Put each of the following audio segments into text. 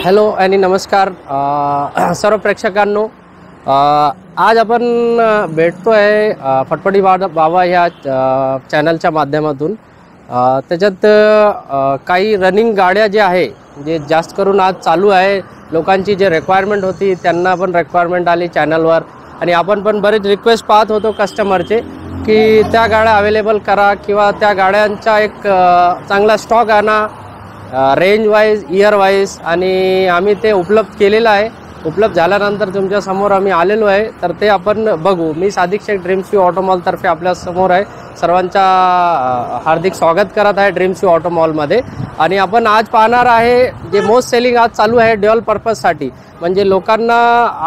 Hello आणि नमस्कार सर्व प्रेक्षकांनो। आज आपण भेटतो आहे फटफटी बाबा ह्या चॅनलच्या माध्यमातून। त्याच्यात काही रनिंग गाड्या जे आहे जे जास्त करून आज चालू आहे, लोकांची जे रिक्वायरमेंट होती त्यांना पण रिक्वायरमेंट आली चॅनलवर आणि आपण पण बरेच रिक्वेस्ट पाहत होतो कस्टमरचे की त्या गाड्या अवेलेबल करा किंवा त्या गाड्यांचा एक चांगला स्टॉक आणा रेंज वाईज इयर वाईज, आणि आम्ही ते उपलब्ध केलेलं आहे। उपलब्ध झाल्यानंतर तुमच्या समोर आम्ही आलेलो आहे, तर ते आपण बघू। मी Sadiq Shaikh Dreams View Auto मॉलतर्फे आपल्या समोर आहे। सर्वांचा हार्दिक स्वागत करत आहे ड्रीम्स व्यू ऑटो मॉलमध्ये। आणि आपण आज पाहणार आहे जे मोस्ट सेलिंग आज चालू आहे ड्युअल पर्पजसाठी, म्हणजे लोकांना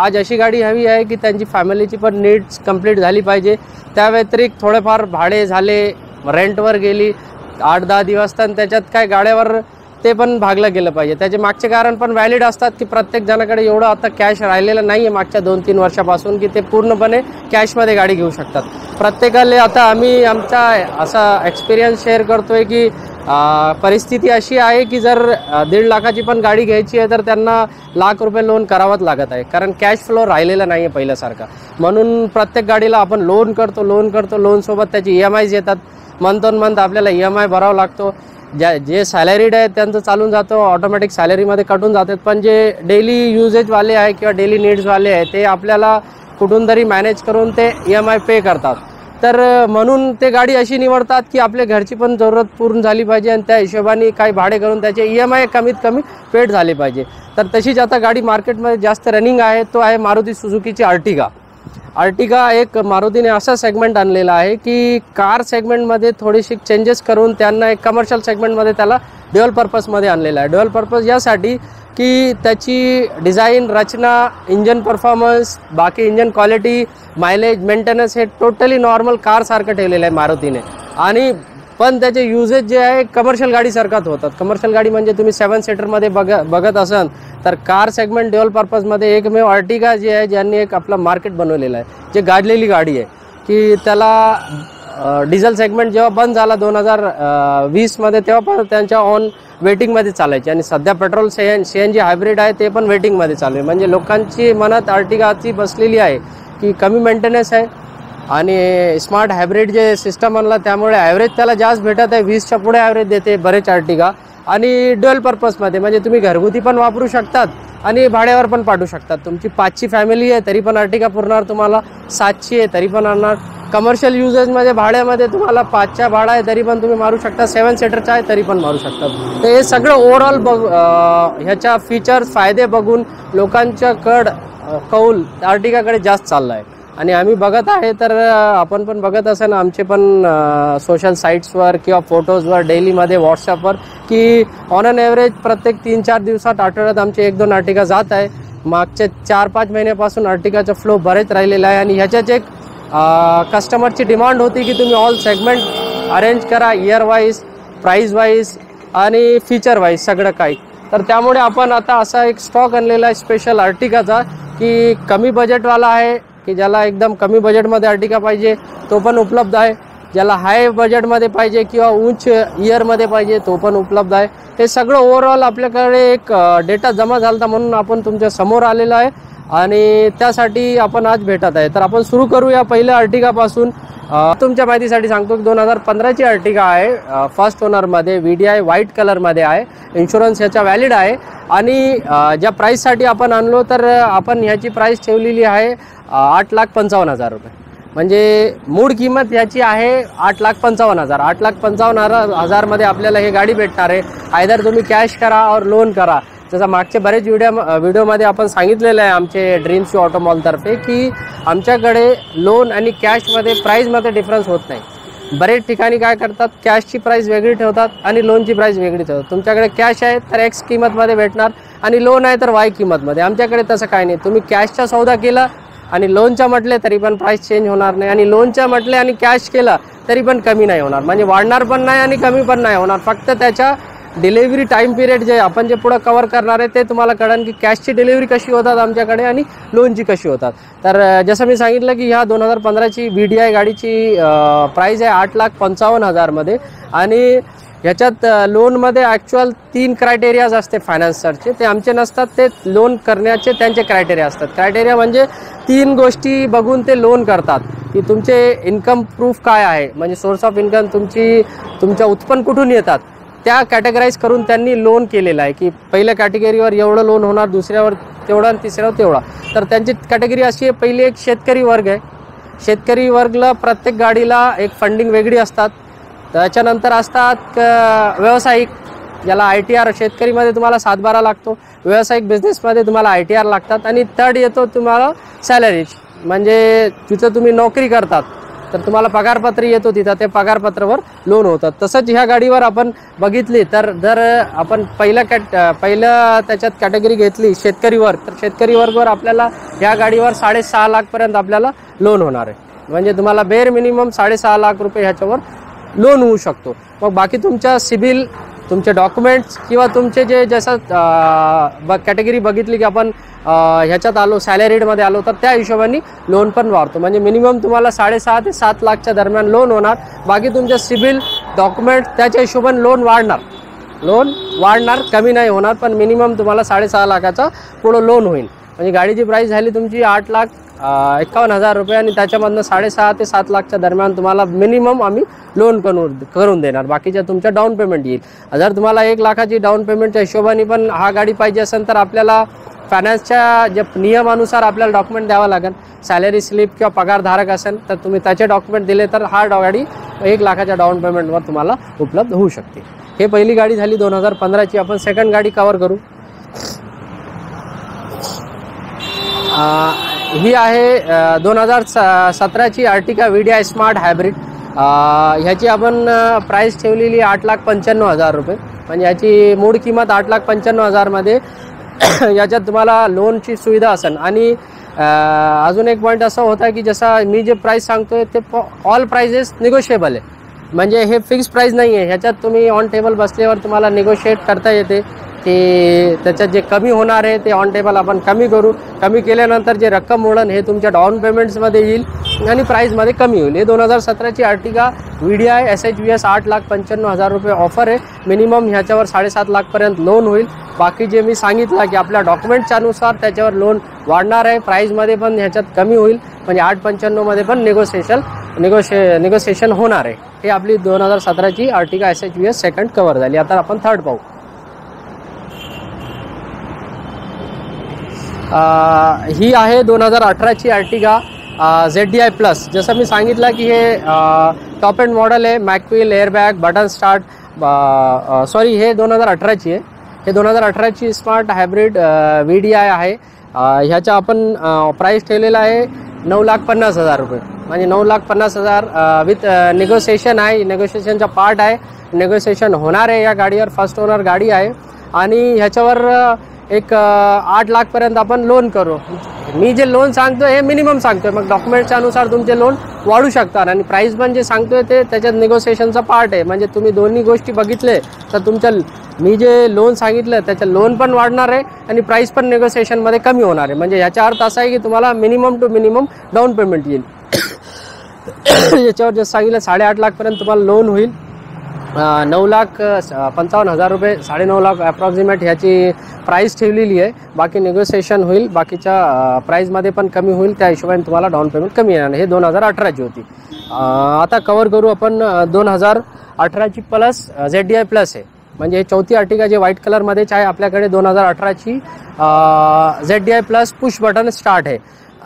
आज अशी गाडी हवी आहे की त्यांची फॅमिलीची पण नीड्स कंप्लीट झाली पाहिजे। त्या व्यतिरिक्त थोडेफार भाडे झाले, रेंटवर गेली 8-10 दिवस, तर त्याच्यात काय गाड्यावर ते पण भागलं गेलं पाहिजे। त्याचे मागचे कारण पण व्हॅलिड असतात की प्रत्येक जणाकडे एवढं आता कॅश राहिलेलं नाही आहे मागच्या 2-3 वर्षापासून की ते पूर्णपणे कॅशमध्ये गाडी घेऊ शकतात। प्रत्येकाला आता आम्ही आमचा असा एक्सपिरियन्स शेअर करतोय की परिस्थिती अशी आहे की जर 1.5 लाखाची पण गाडी घ्यायची आहे तर त्यांना लाख रुपये लोन करावंच लागत आहे, कारण कॅश फ्लो राहिलेला नाही आहे पहिल्यासारखा। म्हणून प्रत्येक गाडीला आपण लोन करतो। लोनसोबत त्याची EMIs येतात, मंथ ऑन मंथ आपल्याला EMI भरावा लागतो। जे सॅलरीड आहे त्यांचं चालून जातं, ऑटोमॅटिक सॅलरीमध्ये कटून जातात, पण जे डेली युजेजवाले आहे किंवा डेली नीड्सवाले आहे ते आपल्याला कुठून तरी मॅनेज करून ते EMI पे करतात। तर म्हणून ते गाडी अशी निवडतात की आपल्या घरची पण जरूरत पूर्ण झाली पाहिजे आणि त्या हिशोबाने काही भाडे करून त्याचे EMI कमीत कमी पेड झाले पाहिजे। तर तशीच आता गाडी मार्केटमध्ये जास्त रनिंग आहे, तो आहे मारुती सुझुकीची अर्टिगा। एक मारुतीने असा सेगमेंट आणलेला आहे की कार सेगमेंटमध्ये थोडीशी चेंजेस करून त्यांना एक कमर्शियल सेगमेंटमध्ये त्याला ड्युअल पर्पजमध्ये आणलेला आहे। ड्युअल पर्पज यासाठी की त्याची डिझाईन, रचना, इंजन परफॉर्मन्स, बाकी इंजन क्वालिटी, मायलेज, मेंटेनन्स हे टोटली नॉर्मल कारसारखं ठेवलेलं आहे मारुतीने। आणि पण त्याचे युजेस जे आहे कमर्शियल गाडीसारखाच होतात। कमर्शियल गाडी म्हणजे तुम्ही 7 सीटरमध्ये बघत असाल तर कार सेगमेंट ड्युअल पर्पजमध्ये एकमेव अर्टिगा जे आहे ज्यांनी एक आपला मार्केट बनवलेलं आहे, जे गाजलेली गाडी आहे की त्याला डिझेल सेगमेंट जेव्हा बंद झाला 2020मध्ये तेव्हा पण त्यांच्या ऑन वेटिंगमध्ये चालायचे, आणि सध्या पेट्रोल CNG हायब्रिड आहे ते पण वेटिंगमध्ये चालू आहे। म्हणजे लोकांची मनात अर्टिगाची बसलेली आहे की कमी मेंटेनन्स आहे आणि स्मार्ट हायब्रिड जे सिस्टम आणला त्यामुळे ॲव्हरेज त्याला जास्त भेटत आहे, 20च्या पुढे ॲव्हरेज देते बरेच अर्टिगा। आणि ड्युअल पर्पजमध्ये म्हणजे तुम्ही घरगुती पण वापरू शकतात आणि भाड्यावर पण पाठवू शकतात। तुमची 5ची फॅमिली आहे तरी पण अर्टिगा पुरणार तुम्हाला, 7ची आहे तरी पण आणणार। कमर्शियल युजेसमध्ये भाड्यामध्ये तुम्हाला 5च्या भाडा आहे तरी पण तुम्ही मारू शकता, 7 सीटरचा आहे तरी पण मारू शकतात। तर हे सगळं ओव्हरऑल ह्याच्या फीचर्स फायदे बघून लोकांच्या कौल अर्टिगाकडे जास्त चालला आहे। आणि आम्ही बघत आहे, तर आपण पण बघत असेल आमचे पण सोशल साईट्सवर किंवा फोटोजवर डेलीमध्ये व्हॉट्सअपवर की ऑन अन ॲव्हरेज प्रत्येक 3-4 दिवसात आठवड्यात आमचे 1-2 अर्टिगा जात आहे। मागच्या 4-5 महिन्यापासून अर्टिगाचा फ्लो बरेच राहिलेला आहे आणि ह्याच्याच एक कस्टमरची डिमांड होती की तुम्ही ऑल सेगमेंट अरेंज करा, इयर वाईज, प्राईज वाईज आणि फीचर वाईज सगळं काही। तर त्यामुळे आपण आता असा एक स्टॉक आणलेला आहे स्पेशल अर्टिगाचा की कमी बजेटवाला आहे, की ज्याला एकदम कमी बजेटमध्ये अर्टिगा पाहिजे तो पण उपलब्ध आहे, ज्याला हाय बजेटमध्ये पाहिजे किंवा उंच इयरमध्ये पाहिजे तो पण उपलब्ध आहे। हे सगळं ओव्हरऑल आपल्याकडे एक डेटा जमा झाला म्हणून आपण तुमच्या समोर आलेला आहे आणि त्यासाठी आपण आज भेटत आहे। तर आपण सुरू करूया पहिल्या अर्टिगापासून। तुमच्या माहितीसाठी सांगतो की 2015ची अर्टिगा आहे, फर्स्ट ओनरमध्ये, VDI व्हाईट कलरमध्ये आहे, इन्शुरन्स ह्याचा व्हॅलिड आहे। आणि ज्या प्राईससाठी आपण आणलो तर आपण ह्याची प्राईस ठेवलेली आहे 8,55,000 रुपये, म्हणजे मूळ किंमत ह्याची आहे 8,55,000। 8,55,000मध्ये आपल्याला हे गाडी भेटणार आहे। आयदर तुम्ही कॅश करा और लोन करा। जसं मागचे बरेच व्हिडिओमध्ये आपण सांगितलेलं आहे आमचे ड्रीम्स व्यू ऑटो मॉलतर्फे की आमच्याकडे लोन आणि कॅशमध्ये प्राईजमध्ये डिफरन्स होत नाही। बरेच ठिकाणी काय करतात, कॅशची प्राईस वेगळी ठेवतात आणि लोनची प्राईस वेगळी ठेवतात। तुमच्याकडे कॅश आहे तर X किंमतमध्ये भेटणार आणि लोन आहे तर Y किंमतमध्ये। आमच्याकडे तसं काही नाही, तुम्ही कॅशचा सौदा केला आणि लोनच्या म्हटले तरी पण प्राईस चेंज होणार नाही, आणि लोनच्या म्हटले आणि कॅश केला तरी पण कमी नाही होणार, म्हणजे वाढणार पण नाही आणि कमी पण नाही होणार। फक्त त्याच्या डिलिव्हरी टाईम पिरियड जे आपण जे पुढं कव्हर करणार आहे ते तुम्हाला कळेल की कॅशची डिलिव्हरी कशी होतात आमच्याकडे आणि लोनची कशी होतात। तर जसं मी सांगितलं की ह्या 2015ची VDI गाडीची प्राईस आहे 8,55,000मध्ये आणि ह्याच्यात लोनमध्ये ॲक्च्युअल 3 क्रायटेरियाज असते फायनान्सरचे, ते आमचे नसतात. ते लोन करण्याचे त्यांचे क्रायटेरिया असतात. क्रायटेरिया म्हणजे 3 गोष्टी बघून ते लोन करतात, की तुमचे इन्कम प्रूफ काय आहे, म्हणजे सोर्स ऑफ इन्कम तुमच्या उत्पन्न कुठून येतात, त्या कॅटेगराईज करून त्यांनी लोन केलेलं आहे, की पहिल्या कॅटेगरीवर एवढं लोन होणार, दुसऱ्यावर तेवढा आणि तिसऱ्यावर तेवढा. तर त्यांची कॅटेगरी अशी आहे, पहिली एक शेतकरी वर्ग आहे. शेतकरी वर्गला प्रत्येक गाडीला एक फंडिंग वेगळी असतात. त्याच्यानंतर असतात व्यावसायिक, ज्याला ITR, शेतकरीमध्ये तुम्हाला 7-12 लागतो, व्यावसायिक बिझनेसमध्ये तुम्हाला ITR लागतात. आणि थर्ड येतो तुम्हाला सॅलरीज, म्हणजे तिथं तुम्ही नोकरी करतात तर तुम्हाला पगारपत्र येतो, तिथं ते पगारपत्रावर लोन होतं. तसंच ह्या गाडीवर आपण बघितली तर जर आपण पहिल्या त्याच्यात कॅटेगरी घेतली शेतकरी वर्ग, तर शेतकरी वर्गवर आपल्याला ह्या गाडीवर 6.5 लाखपर्यंत आपल्याला लोन होणार आहे. म्हणजे तुम्हाला बेअर मिनिमम 6.5 लाख रुपये ह्याच्यावर लोन होऊ शकतो. मग बाकी तुमच्या सिबिल, तुमचे डॉक्युमेंट्स किंवा तुमचे जे जसं कॅटेगरी बघितली की आपण ह्याच्यात आलो, सॅलरीडमध्ये आलो, तर त्या हिशोबाने लोन पण वाढतो. म्हणजे मिनिमम तुम्हाला 6.5 ते 7 लाखच्या दरम्यान लोन होणार. बाकी तुमच्या सिबिल, डॉक्युमेंट्स त्याच्या हिशोबाने लोन वाढणार, कमी नाही होणार, पण मिनिमम तुम्हाला 6.5 लाखाचा पुढं लोन होईल. म्हणजे गाडीची प्राईस झाली तुमची 8,51,000 रुपये आणि त्याच्यामधनं 6.5 ते 7 लाखच्या दरम्यान तुम्हाला मिनिमम आम्ही लोन करून देणार. बाकीच्या तुमच्या डाऊन पेमेंट येईल. जर तुम्हाला 1 लाखाची डाऊन पेमेंटच्या हिशोबाने पण हा गाडी पाहिजे असेल तर आपल्याला फायनान्सच्या जे नियमानुसार आपल्याला डॉक्युमेंट द्यावं लागेल. सॅलरी स्लिप किंवा पगारधारक असेल तर तुम्ही त्याचे डॉक्युमेंट दिले तर हा गाडी 1 लाखाच्या डाऊन पेमेंटवर तुम्हाला उपलब्ध होऊ शकते. हे पहिली गाडी झाली 2015ची. आपण सेकंड गाडी कव्हर करू. ही आहे 2017ची अर्टिगा VDI स्मार्ट हायब्रिड. ह्याची आपण प्राईस ठेवलेली 8,95,000 रुपये. म्हणजे याची मूळ किंमत 8,95,000 मध्ये याच्यात तुम्हाला लोनची सुविधा असेल. आणि अजून एक पॉईंट असा होता की जसा मी जे प्राईस सांगतोय ते ऑल प्राइजेस निगोशिएबल आहे. म्हणजे हे फिक्स प्राईस नाही आहे. ह्याच्यात तुम्ही ऑन टेबल बसल्यावर तुम्हाला निगोशिएट करता येते की त्याच्यात जे कमी होणार आहे ते ऑन टेबल आपण कमी करू. कमी केल्यानंतर जे रक्कम मिळेल हे तुमच्या डाऊन पेमेंट्समध्ये येईल आणि प्राईसमध्ये कमी होईल. हे 2017ची अर्टिगा VDI SHVS 8,95,000 रुपये ऑफर आहे. मिनिमम ह्याच्यावर 7.5 लाखपर्यंत लोन होईल. बाकी जे मी सांगितलं की आपल्या डॉक्युमेंटच्या अनुसार त्याच्यावर लोन वाढणार आहे. प्राईसमध्ये पण ह्याच्यात कमी होईल. म्हणजे 8,95 मध्ये पण निगोशिएशन होणार आहे. हे आपली 2017ची अर्टिगा SHVS सेकंड कव्हर झाली. आता आपण थर्ड पाहू. ही आहे 2018ची अर्टिगा ZDI प्लस. जसं मी सांगितलं की हे टॉप एंड मॉडेल आहे. मॅकव्हील, एअरबॅग, बटन स्टार्ट. हे 2018ची आहे. हे 2018ची स्मार्ट हायब्रिड VDI आहे. ह्याचा आपण प्राईस ठेवलेला आहे 9,50,000 रुपये. म्हणजे 9,50,000 विथ निगोशिएशन आहे. निगोशिएशनचा पार्ट आहे. निगोशिएशन होणार आहे. या गाडीवर फर्स्ट ओनर गाडी आहे आणि ह्याच्यावर एक 8 लाखपर्यंत आपण लोन करू. मी जे लोन सांगतोय हे मिनिमम सांगतोय. मग डॉक्युमेंटच्या अनुसार तुमचे लोन वाढू शकतात आणि प्राईस पण जे सांगतोय ते त्याच्यात निगोशिएशनचा पार्ट आहे. म्हणजे तुम्ही दोन्ही गोष्टी बघितले तर तुमच्या मी जे लोन सांगितलं त्याचं लोन पण वाढणार आहे आणि प्राईस पण निगोशिएशनमध्ये कमी होणार आहे. म्हणजे याचा अर्थ असा आहे की तुम्हाला minimum to minimum down payment येईल. याच्यावर जसं सांगितलं 8.5 लाखपर्यंत तुम्हाला लोन होईल. 9,55,000 रुपये, 9.5 लाख अप्रॉक्सिमेट ह्याची प्राईस ठेवलेली आहे. बाकी निगोशिएशन होईल. बाकीच्या प्राईजमध्ये पण कमी होईल. त्या हिशोबाने तुम्हाला डाऊन पेमेंट कमी येणार. हे 2018ची होती. आता कव्हर करू आपण 2018ची प्लस ZDI प्लस आहे. म्हणजे चौथी अर्टिगा जे व्हाईट कलरमध्येच आहे आपल्याकडे. 2018ची ZDI plus push button start आहे.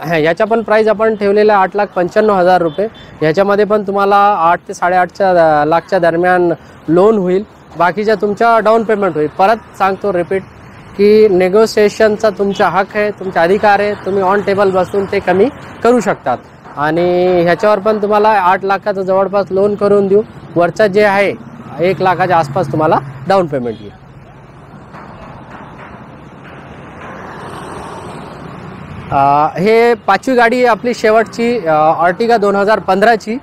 ह्याचा पण प्राईस आपण ठेवलेला आहे 8,95,000 रुपये. ह्याच्यामध्ये पण तुम्हाला 8 ते 8.5 लाखच्या दरम्यान लोन होईल. बाकीच्या तुमच्या डाऊन पेमेंट होईल. परत सांगतो, रिपीट, की नेगोशिएशनचा तुमचा हक आहे, तुमचा अधिकार आहे. तुम्ही ऑन टेबल बसून ते कमी करू शकतात आणि ह्याच्यावर पण तुम्हाला 8 लाखाचं जवळपास लोन करून देऊ. वरचं जे आहे 1 लाखाच्या आसपास तुम्हाला डाऊन पेमेंट येईल. हे 5वी गाडी आहे आपली शेवटची अर्टिगा 2015ची.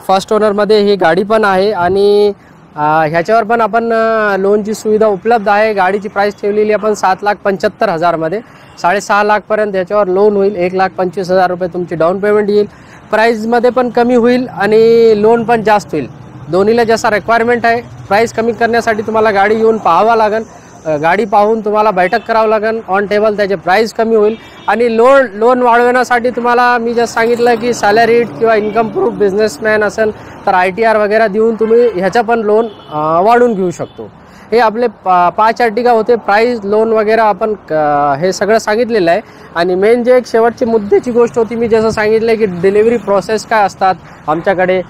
फर्स्ट ओनरमध्ये ही गाडी पण आहे आणि ह्याच्यावर पण आपण लोनची सुविधा उपलब्ध आहे. गाडीची प्राईस ठेवलेली आपण 7,75,000 मध्ये. 6.5 लाखपर्यंत ह्याच्यावर लोन होईल. 1,25,000 रुपये तुमची डाऊन पेमेंट येईल. प्राईजमध्ये पण कमी होईल आणि लोन पण जास्त होईल. दोन्हीला जसा रिक्वायरमेंट आहे, प्राईस कमी करण्यासाठी तुम्हाला गाडी येऊन पाहावं लागेल, गाडी पाहून तुम्हाला बैठक करावं लागेल ऑन टेबल, त्याचे प्राईस कमी होईल. आणि लोन वाढवण्यासाठी तुम्हाला मी जस्ट सांगितलं की सॅलरीड किंवा इन्कम प्रूफ बिझनेसमॅन असेल तर ITR वगैरे देऊन तुम्ही ह्याचा पण लोन वाढवून घेऊ शकतो. हे आपले 5 अर्टिगा होते. प्राईस, लोन वगैरे आपण हे सगळं सांगितलेलं आहे. आणि मेन जे एक शेवटची मुद्द्याची गोष्ट होती, मी जसं सांगितलं की डिलिव्हरी प्रोसेस काय असतात आमच्याकडे,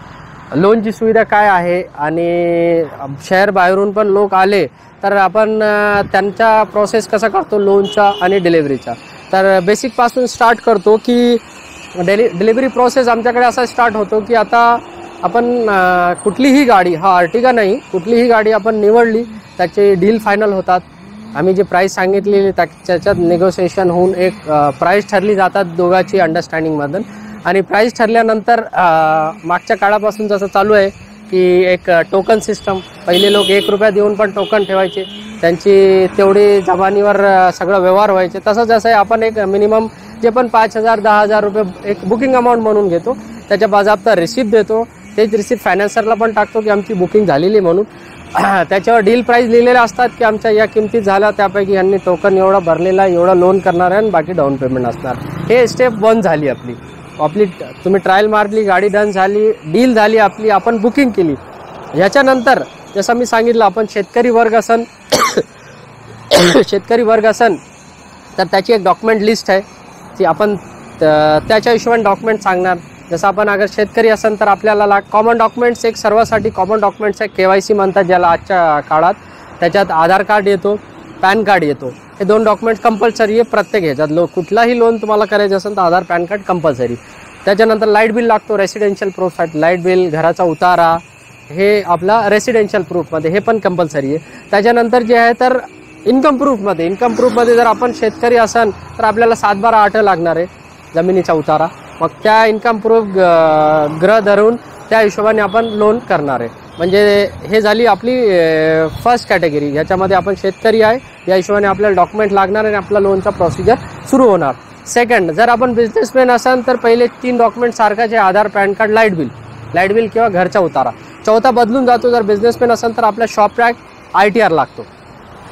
लोनची सुविधा काय आहे, आणि शहर बाहेरून पण लोक आले तर आपण त्यांचा प्रोसेस कसा करतो लोनचा आणि डिलिव्हरीचा. तर बेसिकपासून स्टार्ट करतो की डिलिव्हरी प्रोसेस आमच्याकडे असा स्टार्ट होतो की आता आपण कुठलीही गाडी, हा अर्टिगा नाही, कुठलीही गाडी आपण निवडली, त्याचे डील फायनल होतात. आम्ही जे प्राईस सांगितलेली त्याच्यात निगोसिएशन होऊन एक प्राईस ठरली जातात दोघांची अंडरस्टँडिंगमधून. आणि प्राईस ठरल्यानंतर मागच्या काळापासून जसं चालू आहे की एक टोकन सिस्टम, पहिले लोक 1 रुपया देऊन पण टोकन ठेवायचे, त्यांची तेवढी जमानीवर सगळं व्यवहार व्हायचे. तसंच जसं आहे आपण एक मिनिमम जे पण 5,000-10,000 रुपये एक बुकिंग अमाऊंट म्हणून घेतो, त्याच्या बाजाबता रिसिप्ट देतो, तेच रिसिप्ट फायनान्सरला पण टाकतो की आमची बुकिंग झालेली म्हणून. त्याच्यावर डील प्राईस लिहिलेले असतात की आमच्या या किमतीत झाल्या, त्यापैकी यांनी टोकन एवढा भरलेला, एवढा लोन करणार आहे आणि बाकी डाऊन पेमेंट असणार. हे स्टेप 1 झाली आपली. तुम्ही ट्रायल मारली, गाडी डन झाली, डील झाली आपली, आपण बुकिंग केली. ह्याच्यानंतर जसं मी सांगितलं, आपण शेतकरी वर्ग असन तर त्याची एक डॉक्युमेंट लिस्ट आहे, ती आपण त्याच्या हिशोबाने डॉक्युमेंट सांगणार. जसं आपण अगर शेतकरी असेल तर आपल्याला कॉमन डॉक्युमेंट्स, एक सर्वासाठी कॉमन डॉक्युमेंट्स आहे, KYC म्हणतात ज्याला आजच्या काळात. त्याच्यात आधार कार्ड येतो, पॅन कार्ड येतो. हे 2 डॉक्युमेंट्स कंपल्सरी आहे प्रत्येक ह्याच्यात. कुठलाही लोन तुम्हाला करायचं असेल तर आधार, पॅन कार्ड कंपल्सरी. त्याच्यानंतर लाईट बिल लागतो रेसिडेन्शियल प्रूफसाठी, लाईट बिल, घराचा उतारा, हे आपला रेसिडेन्शियल प्रूफमध्ये, हे पण कंपल्सरी आहे. त्याच्यानंतर जे आहे तर इन्कम प्रूफमध्ये जर आपण शेतकरी असाल तर आपल्याला 7/12/8 लागणार आहे, जमिनीचा उतारा. मग त्या इन्कम प्रूफ ग्रह धरून त्या हिशोबाने आपण लोन करणार आहे. म्हणजे हे झाली आपली फर्स्ट कॅटेगरी. ह्याच्यामध्ये आपण शेतकरी आहे, या हिशोबाने आपल्याला डॉक्युमेंट लागणार आणि आपला लोनचा प्रोसिजर सुरू होणार. सेकंड, जर आपण बिझनेसमॅन असाल तर पहिले 3 डॉक्युमेंट सारखाचे, आधार, पॅन कार्ड, लाईट बिल किंवा घरचा उतारा. चौथा बदलून जातो, जर बिझनेसमॅन असेल तर आपला शॉप टॅक्स, ITR लागतो.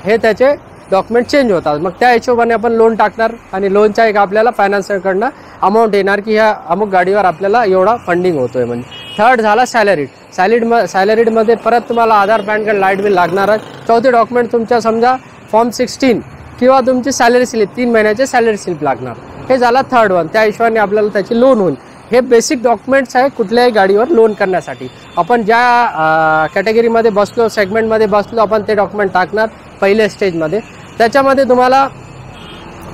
हे त्याचे डॉक्युमेंट चेंज होतात. मग त्या हिशोबाने आपण लोन टाकणार आणि लोनचा एक आपल्याला फायनान्सरकडनं अमाऊंट येणार की ह्या अमुक गाडीवर आपल्याला एवढा फंडिंग होतोय म्हणजे. थर्ड झाला सॅलरीडमध्ये परत तुम्हाला आधार, पॅन कार्ड, लाईट बिल लागणारच. चौथे डॉक्युमेंट तुमच्या समजा फॉर्म 16 किंवा तुमची सॅलरी स्लिप, 3 महिन्याचे सॅलरी स्लिप लागणार. हे झाला थर्ड वन. त्या हिशोबाने आपल्याला त्याची लोन होईल. हे बेसिक डॉक्युमेंट्स आहे कुठल्याही गाडीवर लोन करण्यासाठी. आपण ज्या कॅटेगरीमध्ये बसलो, सेगमेंटमध्ये बसलो, आपण ते डॉक्युमेंट टाकणार पहिल्या स्टेजमध्ये. त्याच्यामध्ये तुम्हाला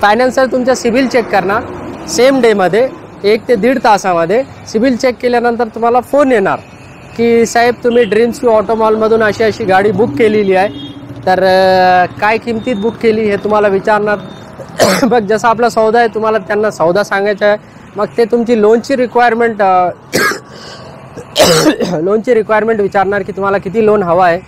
फायनान्सर तुमच्या सिबिल चेक करणार सेम डेमध्ये, 1 ते 1.5 तासामध्ये. सिबिल चेक केल्यानंतर तुम्हाला फोन येणार की साहेब तुम्ही ड्रीम्स की ऑटोमॉलमधून अशी गाडी बुक केलेली आहे, तर काय किमतीत बुक केली हे तुम्हाला विचारणार. बघ जसा आपला सौदा आहे, तुम्हाला त्यांना सौदा सांगायचा आहे. मग ते तुमची लोनची रिक्वायरमेंट विचारणार की तुम्हाला किती लोन हवा आहे.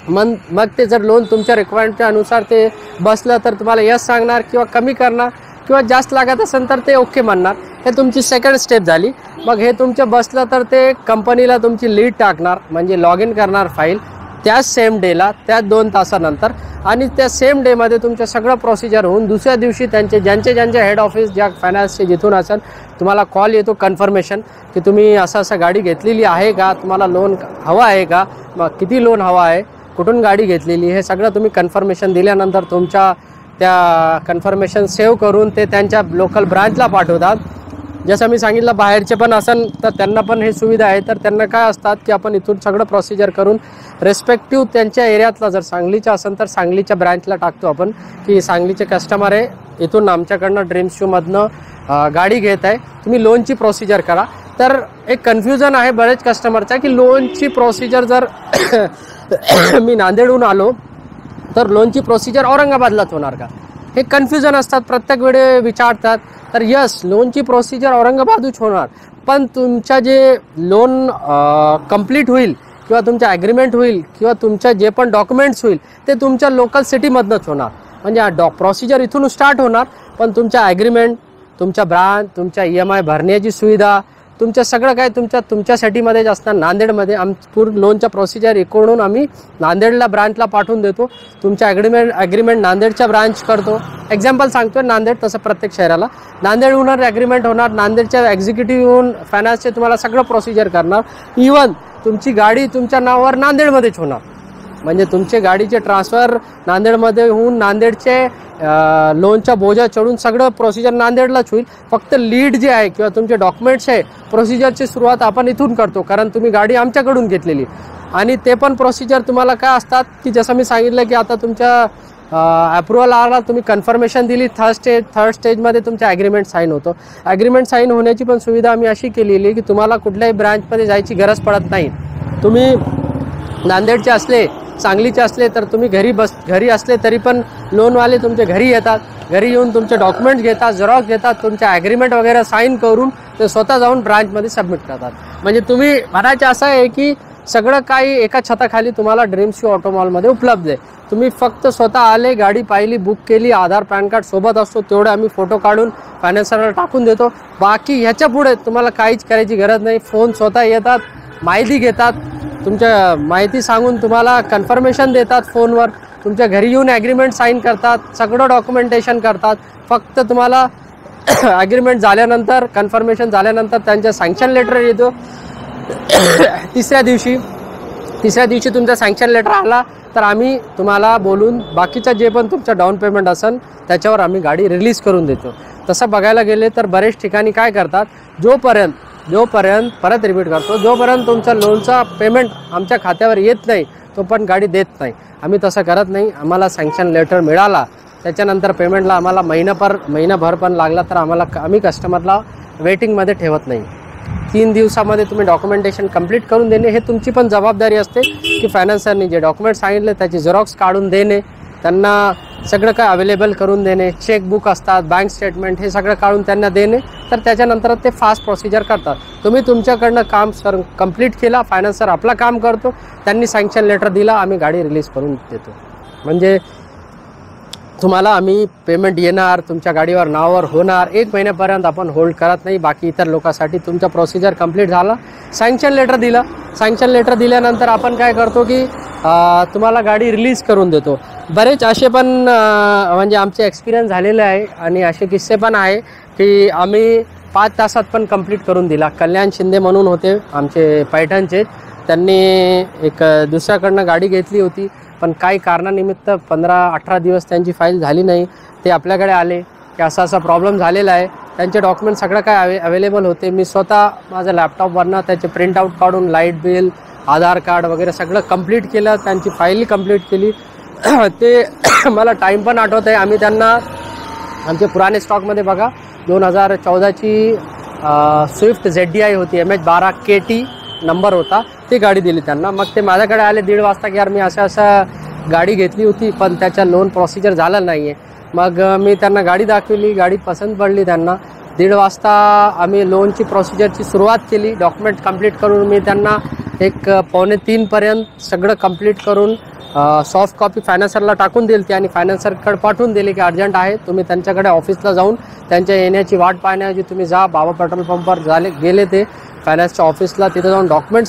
मग ते जर लोन तुमच्या रिक्वायरमेंटच्या अनुसार ते बसलं तर तुम्हाला यस सांगणार किंवा कमी करणार, किंवा जास्त लागत असेल तर ते ओके म्हणणार. हे तुमची सेकंड स्टेप झाली. मग हे तुमचं बसलं तर ते कंपनीला तुमची लीड टाकणार, म्हणजे लॉग इन करणार फाईल त्याच सेम डेला, त्याच 2 तासानंतर. आणि त्या सेम डेमध्ये तुमचं सगळं प्रोसिजर होऊन दुसऱ्या दिवशी ज्यांचे हेड ऑफिस ज्या फायनान्सचे जिथून असेल तुम्हाला कॉल येतो कन्फर्मेशन की तुम्ही असं गाडी घेतलेली आहे का, तुम्हाला लोन हवा आहे का, मग किती लोन हवा आहे, कुठून गाडी घेतलेली, हे सगळं तुम्ही कन्फर्मेशन दिल्यानंतर तुमच्या त्या कन्फर्मेशन सेव्ह करून ते त्यांच्या लोकल ब्रांचला पाठवतात. जसं मी सांगितलं बाहेरचे पण असेल तर त्यांना पण हे सुविधा आहे. तर त्यांना काय असतात की आपण इथून सगळं प्रोसिजर करून रेस्पेक्टिव्ह त्यांच्या एरियातला, जर सांगलीचा असेल तर सांगलीच्या ब्रँचला टाकतो आपण की सांगलीचे कस्टमर आहे, इथून आमच्याकडनं ड्रीम्स शूमधनं गाडी घेत आहे, तुम्ही लोनची प्रोसिजर करा. तर एक कन्फ्युजन आहे बरेच कस्टमरचा की लोनची प्रोसिजर जर मी नांदेडहून आलो तर लोनची प्रोसिजर औरंगाबादलाच होणार का, हे कन्फ्युजन असतात. प्रत्येक वेळे विचारतात. तर यस, लोनची प्रोसिजर औरंगाबादच होणार, पण तुमच्या जे लोन कंप्लीट होईल किंवा तुमचं ॲग्रीमेंट होईल किंवा तुमच्या जे पण डॉक्युमेंट्स होईल ते तुमच्या लोकल सिटीमधनंच होणार. म्हणजे प्रोसिजर इथून स्टार्ट होणार, पण तुमच्या ॲग्रीमेंट, तुमच्या ब्रांच, तुमच्या EMI भरण्याची सुविधा, तुमचं सगळं काय तुमच्या सिटीमध्येच असणार, नांदेडमध्ये. पूर्ण लोनच्या प्रोसिजर इकडून आम्ही नांदेडला ब्रांचला पाठवून देतो. तुमच्या ॲग्रीमेंट नांदेडच्या ब्रांच करतो. एक्झाम्पल सांगतोय नांदेड, तसं प्रत्येक शहराला नांदेडहून ॲग्रीमेंट होणार, नांदेडच्या एक्झिक्युटिव्हहून फायनान्सचे तुम्हाला सगळं प्रोसिजर करणार. इवन तुमची गाडी तुमच्या नावावर नांदेडमध्येच होणार, म्हणजे तुमचे गाडीचे ट्रान्सफर नांदेडमध्ये होऊन नांदेडचे लोनच्या बोजा चढून सगळं प्रोसिजर नांदेडलाच होईल. फक्त लीड जे आहे किंवा तुमचे डॉक्युमेंट्स आहे, प्रोसिजरची सुरुवात आपण इथून करतो, कारण तुम्ही गाडी आमच्याकडून घेतलेली. आणि ते पण प्रोसिजर तुम्हाला काय असतात की जसं मी सांगितलं की आता तुमच्या अप्रुव्हल आला, तुम्ही कन्फर्मेशन दिली, थर्ड स्टेजमध्ये तुमचं ॲग्रीमेंट साईन होतं. ॲग्रीमेंट साईन होण्याची पण सुविधा आम्ही अशी केलेली आहे की तुम्हाला कुठल्याही ब्रँचमध्ये जायची गरज पडत नाही. तुम्ही नांदेडचे असले, सांगलीचे असले तर तुम्ही घरी असले तरी पण लोनवाले तुमच्या घरी येतात. घरी येऊन तुमचे डॉक्युमेंट्स घेतात, झेरॉक्स घेतात, तुमच्या ॲग्रीमेंट वगैरे साईन करून ते स्वतः जाऊन ब्रांचमध्ये सबमिट करतात. म्हणजे तुम्ही म्हणायचं असं आहे की सगळं काही एका छताखाली तुम्हाला ड्रीम्स ऑटोमॉलमध्ये उपलब्ध आहे. तुम्ही फक्त स्वतः आले, गाडी पाहिली, बुक केली, आधार पॅन कार्ड सोबत असतो, तेवढे आम्ही फोटो काढून फायनान्सरला टाकून देतो. बाकी ह्याच्या पुढे तुम्हाला काहीच करायची गरज नाही. फोन स्वतः येतात, माहिती घेतात, तुमच्या माहिती सांगून तुम्हाला कन्फर्मेशन देतात फोनवर, तुमच्या घरी येऊन ॲग्रीमेंट साईन करतात, सगळं डॉक्युमेंटेशन करतात. फक्त तुम्हाला ॲग्रीमेंट झाल्यानंतर, कन्फर्मेशन झाल्यानंतर त्यांच्या सँक्शन लेटर येतो. तिसऱ्या दिवशी तुमचा सँक्शन लेटर आला तर आम्ही तुम्हाला बोलून बाकीचं जे पण तुमचं डाऊन पेमेंट असेल त्याच्यावर आम्ही गाडी रिलीज करून देतो. तसं बघायला गेले तर बरेच ठिकाणी काय करतात, जोपर्यंत परत रिपीट करतो, जोपर्यंत तुमचा लोनचा पेमेंट आमच्या खात्यावर येत नाही तो पण गाडी देत नाही. आम्ही तसं करत नाही. आम्हाला सँक्शन लेटर मिळाला त्याच्यानंतर पेमेंटला आम्हाला महिनाभर पण लागला तर आम्ही कस्टमरला वेटिंगमध्ये ठेवत नाही. 3 दिवसामध्ये तुम्ही डॉक्युमेंटेशन कंप्लीट करून देणे हे तुमची पण जबाबदारी असते की फायनान्सरनी जे डॉक्युमेंट सांगितले त्याची झेरॉक्स काढून देणे, त्यांना सगळं काय अवेलेबल करून देणे, चेकबुक असतात, बँक स्टेटमेंट, हे सगळं काढून त्यांना देणे. तर त्याच्यानंतर ते फास्ट प्रोसिजर करतात. तुम्ही तुमच्याकडनं काम कंप्लीट केला, फायनान्सर आपलं काम करतो, त्यांनी सँक्शन लेटर दिला, आम्ही गाडी रिलीज करून देतो. म्हणजे तुम्हाला आम्ही पेमेंट येणार, तुमच्या गाडीवर नावावर होणार. 1 महिन्यापर्यंत आपण होल्ड करत नाही. बाकी इतर लोकांसाठी तुमचा प्रोसिजर कंप्लीट झाला, सँक्शन लेटर दिल्यानंतर आपण काय करतो की तुम्हाला गाडी रिलीज करून देतो. बरेच असे पण म्हणजे आमचे एक्सपिरियन्स झालेले आहे आणि असे किस्से पण आहे की आम्ही 5 तासात पण कंप्लीट करून दिला. कल्याण शिंदे म्हणून होते आमचे पैठणचे, त्यांनी एक दुसऱ्याकडनं गाडी घेतली होती पण काही कारणानिमित्त 15-18 दिवस त्यांची फाईल झाली नाही. ते आपल्याकडे आले की असा प्रॉब्लेम झालेला आहे. त्यांचे डॉक्युमेंट सगळं काय अवेलेबल होते. मी स्वतः माझ्या लॅपटॉपवरनं त्याचे प्रिंटआउट काढून लाईट बिल, आधार कार्ड वगैरे सगळं कंप्लीट केलं, त्यांची फाईलही कंप्लीट केली. ते मला टाईम पण आठवत आहे. आम्ही त्यांना आमचे पुराणे स्टॉकमध्ये बघा 2014ची स्विफ्ट ZDI होती, MH12 KT नंबर होता, ती गाडी दिली त्यांना. मग ते माझ्याकडे आले 1:30 वाजता की यार मी असं गाडी घेतली होती पण त्याच्या लोन प्रोसिजर झालं नाही आहे. मग मी त्यांना गाडी दाखवली, गाडी पसंत पडली त्यांना. 1:30 वाजता आम्ही लोनची प्रोसिजरची सुरुवात केली. डॉक्युमेंट कंप्लीट करून मी त्यांना 2:45 पर्यंत सगळं कंप्लीट करून सॉफ्ट कॉपी फायनान्सरला टाकून दिली ती आणि फायनान्सरकडे पाठवून दिली की अर्जंट आहे, तुम्ही त्यांच्याकडे ऑफिसला जाऊन त्यांच्या येण्याची वाट पाहण्याऐवजी तुम्ही जा. बाबा पेट्रोल पंपवर गेले ते फायनान्सच्या ऑफिसला, तिथे जाऊन डॉक्युमेंट